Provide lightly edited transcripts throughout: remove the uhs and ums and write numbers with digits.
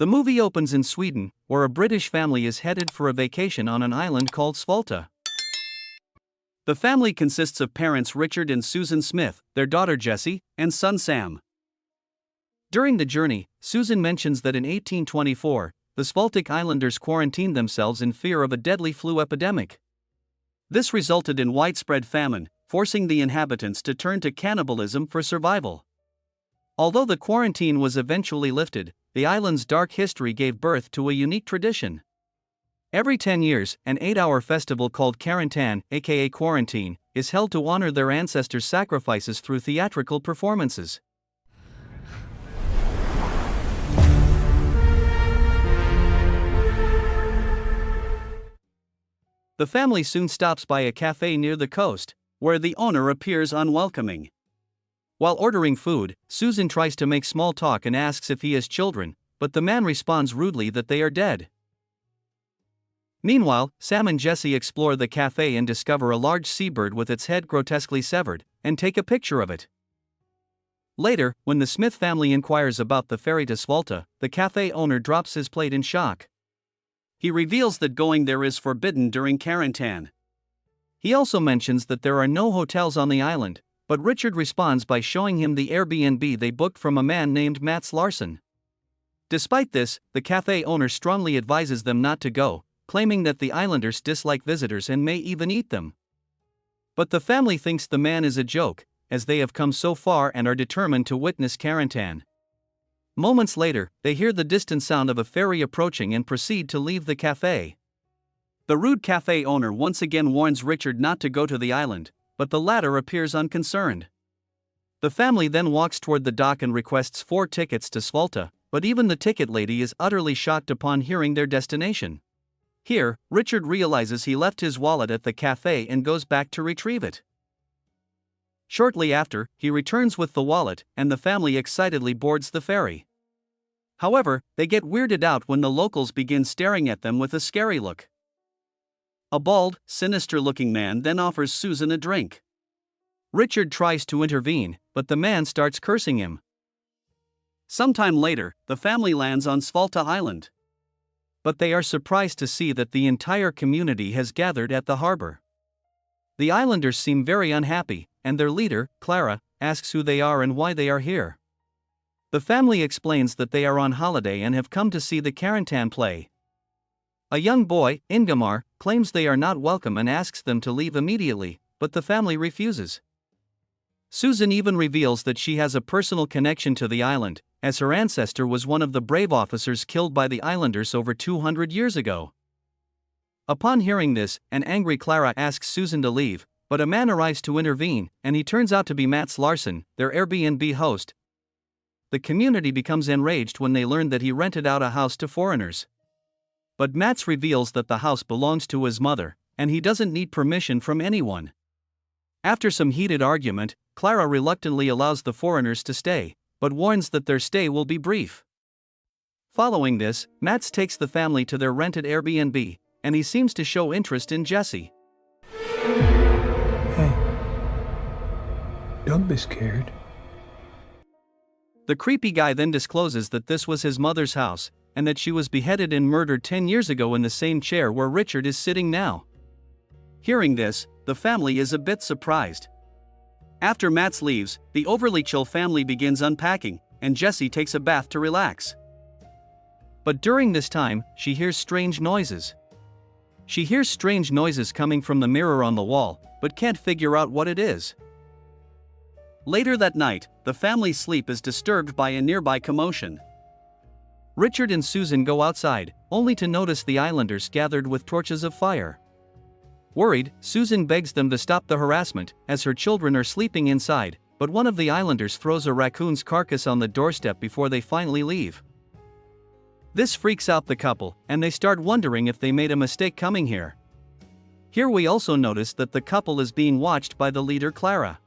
The movie opens in Sweden, where a British family is headed for a vacation on an island called Svalta. The family consists of parents Richard and Susan Smith, their daughter Jessie, and son Sam. During the journey, Susan mentions that in 1824, the Svaltic Islanders quarantined themselves in fear of a deadly flu epidemic. This resulted in widespread famine, forcing the inhabitants to turn to cannibalism for survival. Although the quarantine was eventually lifted, the island's dark history gave birth to a unique tradition. Every 10 years, an 8-hour festival called Karantan, aka Quarantine, is held to honor their ancestors' sacrifices through theatrical performances. The family soon stops by a cafe near the coast, where the owner appears unwelcoming. While ordering food, Susan tries to make small talk and asks if he has children, but the man responds rudely that they are dead. Meanwhile, Sam and Jessie explore the cafe and discover a large seabird with its head grotesquely severed, and take a picture of it. Later, when the Smith family inquires about the ferry to Svalta, the cafe owner drops his plate in shock. He reveals that going there is forbidden during Karantan. He also mentions that there are no hotels on the island, but Richard responds by showing him the Airbnb they booked from a man named Mats Larsson. Despite this, the cafe owner strongly advises them not to go, claiming that the islanders dislike visitors and may even eat them. But the family thinks the man is a joke, as they have come so far and are determined to witness Karantan. Moments later, they hear the distant sound of a ferry approaching and proceed to leave the cafe. The rude cafe owner once again warns Richard not to go to the island, but the latter appears unconcerned. The family then walks toward the dock and requests 4 tickets to Svalta, but even the ticket lady is utterly shocked upon hearing their destination. Here, Richard realizes he left his wallet at the cafe and goes back to retrieve it. Shortly after, he returns with the wallet, and the family excitedly boards the ferry. However, they get weirded out when the locals begin staring at them with a scary look. A bald, sinister-looking man then offers Susan a drink. Richard tries to intervene, but the man starts cursing him. Sometime later, the family lands on Svalta Island. But they are surprised to see that the entire community has gathered at the harbor. The islanders seem very unhappy, and their leader, Clara, asks who they are and why they are here. The family explains that they are on holiday and have come to see the Karantan play. A young boy, Ingamar, claims they are not welcome and asks them to leave immediately, but the family refuses. Susan even reveals that she has a personal connection to the island, as her ancestor was one of the brave officers killed by the islanders over 200 years ago. Upon hearing this, an angry Clara asks Susan to leave, but a man arrives to intervene, and he turns out to be Mats Larsson, their Airbnb host. The community becomes enraged when they learn that he rented out a house to foreigners. But Mats reveals that the house belongs to his mother, and he doesn't need permission from anyone. After some heated argument, Clara reluctantly allows the foreigners to stay, but warns that their stay will be brief. Following this, Mats takes the family to their rented Airbnb, and he seems to show interest in Jessie. Hey, don't be scared. The creepy guy then discloses that this was his mother's house, and that she was beheaded and murdered 10 years ago in the same chair where Richard is sitting now. Hearing this, the family is a bit surprised. After Mats leaves, the overly chill family begins unpacking, and Jessie takes a bath to relax. But during this time, she hears strange noises. She hears strange noises coming from the mirror on the wall, but can't figure out what it is. Later that night, the family's sleep is disturbed by a nearby commotion. Richard and Susan go outside, only to notice the islanders gathered with torches of fire. Worried, Susan begs them to stop the harassment, as her children are sleeping inside, but one of the islanders throws a raccoon's carcass on the doorstep before they finally leave. This freaks out the couple, and they start wondering if they made a mistake coming here. Here we also notice that the couple is being watched by the leader Clara.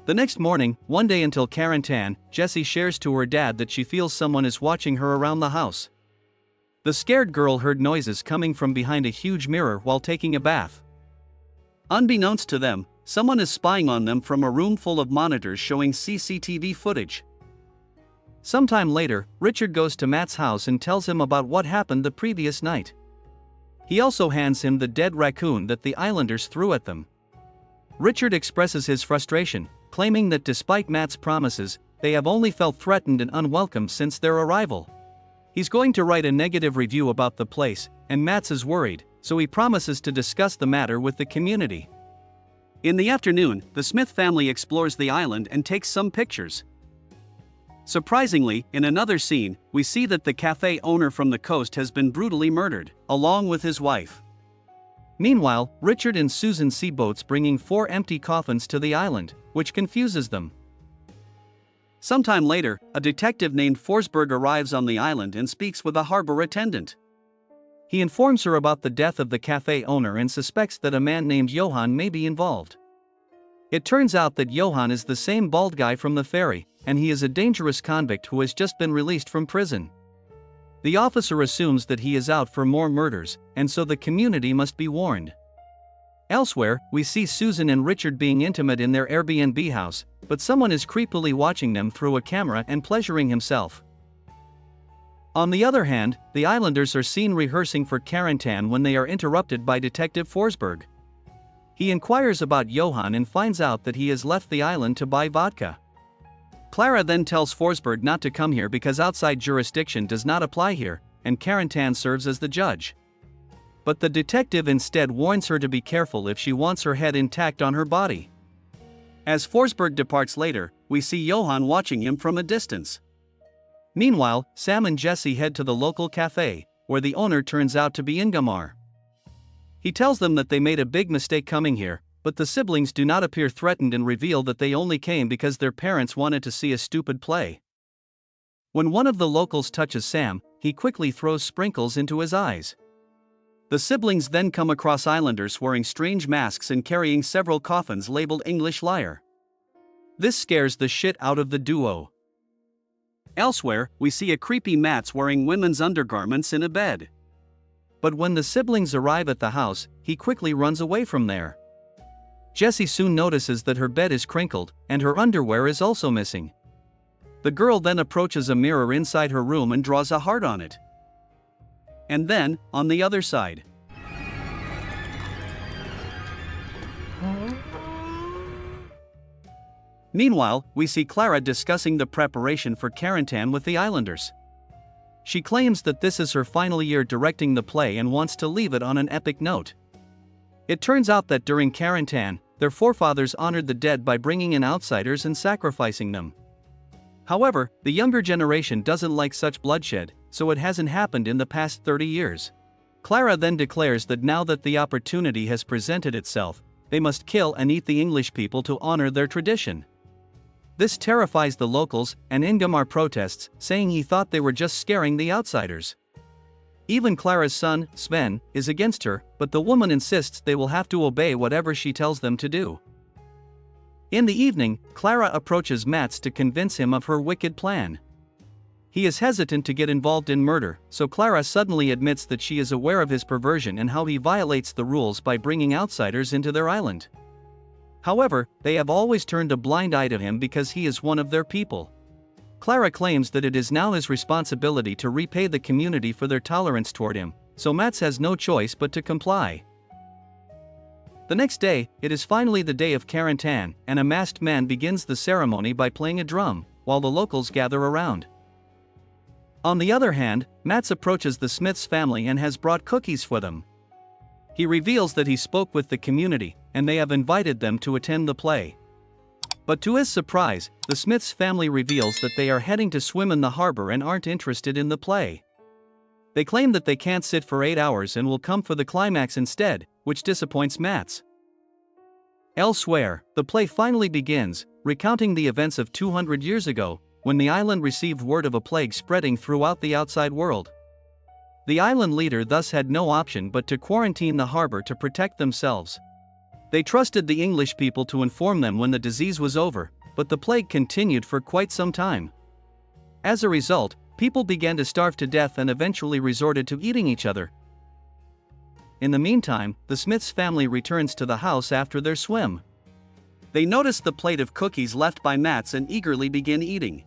The next morning, one day until Karantan, Jessie shares to her dad that she feels someone is watching her around the house. The scared girl heard noises coming from behind a huge mirror while taking a bath. Unbeknownst to them, someone is spying on them from a room full of monitors showing CCTV footage. Sometime later, Richard goes to Matt's house and tells him about what happened the previous night. He also hands him the dead raccoon that the islanders threw at them. Richard expresses his frustration, claiming that despite Matt's promises, they have only felt threatened and unwelcome since their arrival. He's going to write a negative review about the place, and Matt is worried, so he promises to discuss the matter with the community. In the afternoon, the Smith family explores the island and takes some pictures. Surprisingly, in another scene, we see that the cafe owner from the coast has been brutally murdered, along with his wife. Meanwhile, Richard and Susan see boats bringing 4 empty coffins to the island, which confuses them. Sometime later, a detective named Forsberg arrives on the island and speaks with a harbor attendant. He informs her about the death of the cafe owner and suspects that a man named Johan may be involved. It turns out that Johan is the same bald guy from the ferry, and he is a dangerous convict who has just been released from prison. The officer assumes that he is out for more murders, and so the community must be warned. Elsewhere, we see Susan and Richard being intimate in their Airbnb house, but someone is creepily watching them through a camera and pleasuring himself. On the other hand, the islanders are seen rehearsing for Karantan when they are interrupted by Detective Forsberg. He inquires about Johan and finds out that he has left the island to buy vodka. Clara then tells Forsberg not to come here because outside jurisdiction does not apply here, and Karantan serves as the judge. But the detective instead warns her to be careful if she wants her head intact on her body. As Forsberg departs later, we see Johan watching him from a distance. Meanwhile, Sam and Jesse head to the local cafe, where the owner turns out to be Ingamar. He tells them that they made a big mistake coming here, but the siblings do not appear threatened and reveal that they only came because their parents wanted to see a stupid play. When one of the locals touches Sam, he quickly throws sprinkles into his eyes. The siblings then come across islanders wearing strange masks and carrying several coffins labeled English Liar. This scares the shit out of the duo. Elsewhere, we see a creepy Mats wearing women's undergarments in a bed. But when the siblings arrive at the house, he quickly runs away from there. Jessie soon notices that her bed is crinkled, and her underwear is also missing. The girl then approaches a mirror inside her room and draws a heart on it. And then, on the other side. Meanwhile, we see Clara discussing the preparation for Karantan with the islanders. She claims that this is her final year directing the play and wants to leave it on an epic note. It turns out that during Karantan, their forefathers honored the dead by bringing in outsiders and sacrificing them. However, the younger generation doesn't like such bloodshed, so it hasn't happened in the past 30 years. Clara then declares that now that the opportunity has presented itself, they must kill and eat the English people to honor their tradition. This terrifies the locals, and Ingamar protests, saying he thought they were just scaring the outsiders. Even Clara's son, Sven, is against her, but the woman insists they will have to obey whatever she tells them to do. In the evening, Clara approaches Mats to convince him of her wicked plan. He is hesitant to get involved in murder, so Clara suddenly admits that she is aware of his perversion and how he violates the rules by bringing outsiders into their island. However, they have always turned a blind eye to him because he is one of their people. Clara claims that it is now his responsibility to repay the community for their tolerance toward him, so Mats has no choice but to comply. The next day, it is finally the day of Karantan, and a masked man begins the ceremony by playing a drum, while the locals gather around. On the other hand, Mats approaches the Smiths family and has brought cookies for them. He reveals that he spoke with the community, and they have invited them to attend the play. But to his surprise, the Smiths family reveals that they are heading to swim in the harbor and aren't interested in the play. They claim that they can't sit for 8 hours and will come for the climax instead, which disappoints Mats. Elsewhere, the play finally begins, recounting the events of 200 years ago, when the island received word of a plague spreading throughout the outside world. The island leader thus had no option but to quarantine the harbor to protect themselves. They trusted the English people to inform them when the disease was over, but the plague continued for quite some time. As a result, people began to starve to death and eventually resorted to eating each other. In the meantime, the Smiths family returns to the house after their swim. They notice the plate of cookies left by Mats and eagerly begin eating.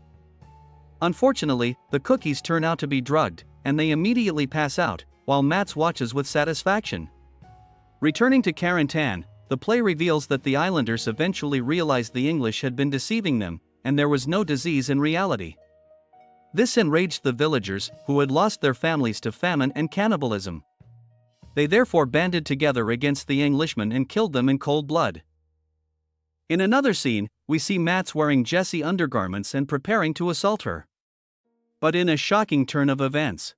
Unfortunately, the cookies turn out to be drugged, and they immediately pass out, while Mats watches with satisfaction. Returning to Carentan, the play reveals that the islanders eventually realized the English had been deceiving them, and there was no disease in reality. This enraged the villagers, who had lost their families to famine and cannibalism. They therefore banded together against the Englishmen and killed them in cold blood. In another scene, we see Mats wearing Jessie undergarments and preparing to assault her. But in a shocking turn of events,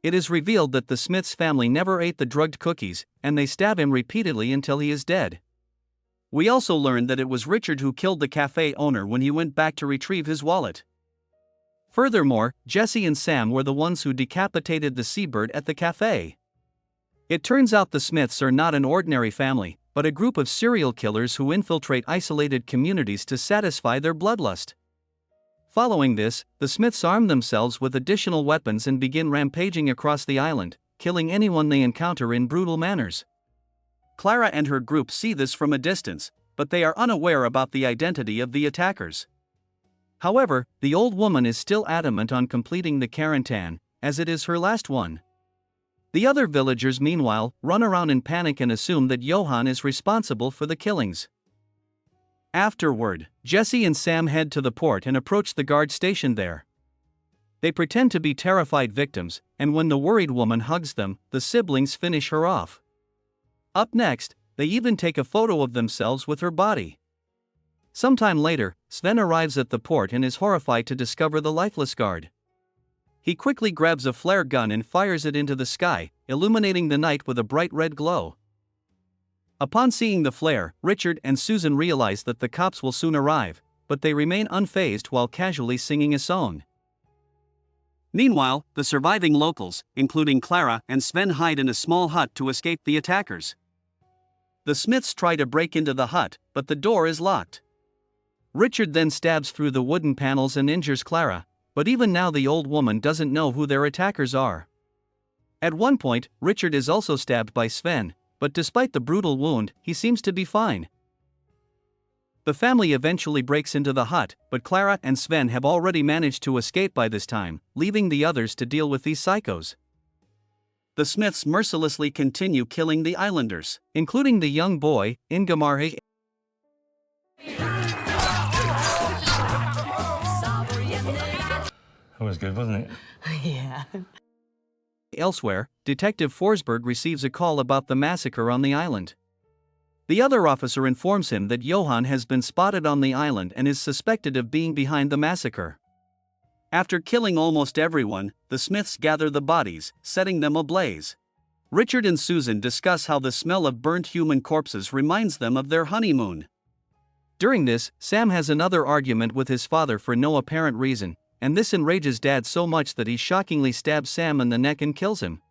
it is revealed that the Smiths family never ate the drugged cookies, and they stab him repeatedly until he is dead. We also learn that it was Richard who killed the cafe owner when he went back to retrieve his wallet. Furthermore, Jesse and Sam were the ones who decapitated the seabird at the cafe. It turns out the Smiths are not an ordinary family, but a group of serial killers who infiltrate isolated communities to satisfy their bloodlust. Following this, the Smiths arm themselves with additional weapons and begin rampaging across the island, killing anyone they encounter in brutal manners. Clara and her group see this from a distance, but they are unaware about the identity of the attackers. However, the old woman is still adamant on completing the Carentan, as it is her last one. The other villagers meanwhile run around in panic and assume that Johan is responsible for the killings. Afterward, Jesse and Sam head to the port and approach the guard stationed there. They pretend to be terrified victims, and when the worried woman hugs them, the siblings finish her off. Up next, they even take a photo of themselves with her body. Sometime later, Sven arrives at the port and is horrified to discover the lifeless guard. He quickly grabs a flare gun and fires it into the sky, illuminating the night with a bright red glow. Upon seeing the flare, Richard and Susan realize that the cops will soon arrive, but they remain unfazed while casually singing a song. Meanwhile, the surviving locals, including Clara and Sven, hide in a small hut to escape the attackers. The Smiths try to break into the hut, but the door is locked. Richard then stabs through the wooden panels and injures Clara, but even now the old woman doesn't know who their attackers are. At one point, Richard is also stabbed by Sven, but despite the brutal wound, he seems to be fine. The family eventually breaks into the hut, but Clara and Sven have already managed to escape by this time, leaving the others to deal with these psychos. The Smiths mercilessly continue killing the islanders, including the young boy, Ingemar. That was good, wasn't it? Yeah. Elsewhere, Detective Forsberg receives a call about the massacre on the island. The other officer informs him that Johan has been spotted on the island and is suspected of being behind the massacre. After killing almost everyone, the Smiths gather the bodies, setting them ablaze. Richard and Susan discuss how the smell of burnt human corpses reminds them of their honeymoon. During this, Sam has another argument with his father for no apparent reason, and this enrages Dad so much that he shockingly stabs Sam in the neck and kills him.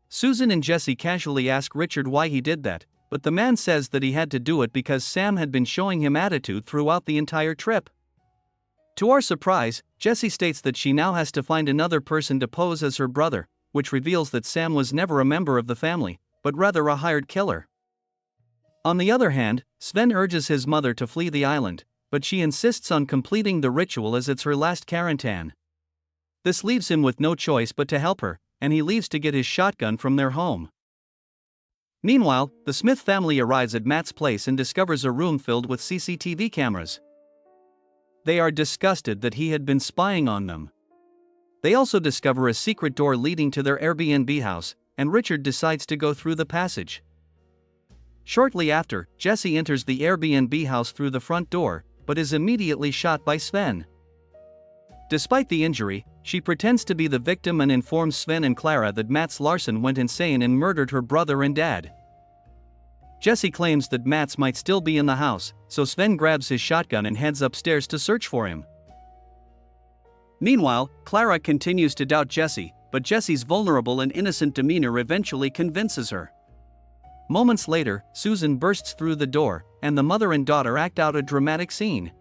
Susan and Jesse casually ask Richard why he did that, but the man says that he had to do it because Sam had been showing him attitude throughout the entire trip. To our surprise, Jesse states that she now has to find another person to pose as her brother, which reveals that Sam was never a member of the family, but rather a hired killer. On the other hand, Sven urges his mother to flee the island, but she insists on completing the ritual as it's her last Carentan. This leaves him with no choice but to help her, and he leaves to get his shotgun from their home. Meanwhile, the Smith family arrives at Matt's place and discovers a room filled with CCTV cameras. They are disgusted that he had been spying on them. They also discover a secret door leading to their Airbnb house, and Richard decides to go through the passage. Shortly after, Jesse enters the Airbnb house through the front door, but is immediately shot by Sven. Despite the injury, she pretends to be the victim and informs Sven and Clara that Mats Larsson went insane and murdered her brother and dad. Jesse claims that Mats might still be in the house, so Sven grabs his shotgun and heads upstairs to search for him. Meanwhile, Clara continues to doubt Jesse, but Jesse's vulnerable and innocent demeanor eventually convinces her. Moments later, Susan bursts through the door, and the mother and daughter act out a dramatic scene.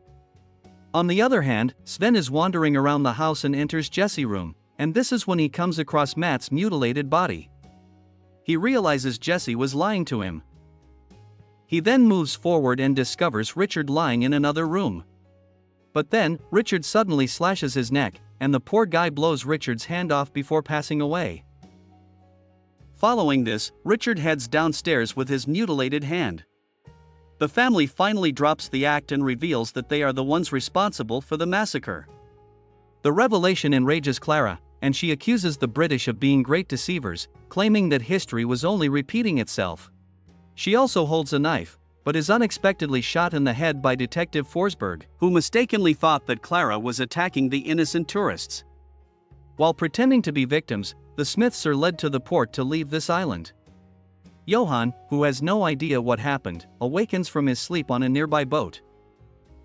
On the other hand, Sven is wandering around the house and enters Jesse's room, and this is when he comes across Matt's mutilated body. he realizes Jesse was lying to him. He then moves forward and discovers Richard lying in another room. But then, Richard suddenly slashes his neck, and the poor guy blows Richard's hand off before passing away. Following this, Richard heads downstairs with his mutilated hand. The family finally drops the act and reveals that they are the ones responsible for the massacre. The revelation enrages Clara, and she accuses the British of being great deceivers, claiming that history was only repeating itself. She also holds a knife, but is unexpectedly shot in the head by Detective Forsberg, who mistakenly thought that Clara was attacking the innocent tourists. While pretending to be victims, the Smiths are led to the port to leave this island. Johann, who has no idea what happened, awakens from his sleep on a nearby boat.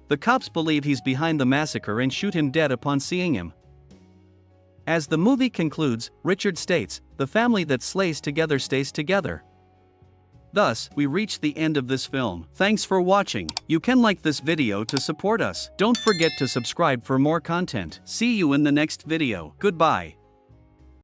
The cops believe he's behind the massacre and shoot him dead upon seeing him. As the movie concludes, Richard states, "The family that slays together stays together." Thus, we reach the end of this film. Thanks for watching. You can like this video to support us. Don't forget to subscribe for more content. See you in the next video. Goodbye.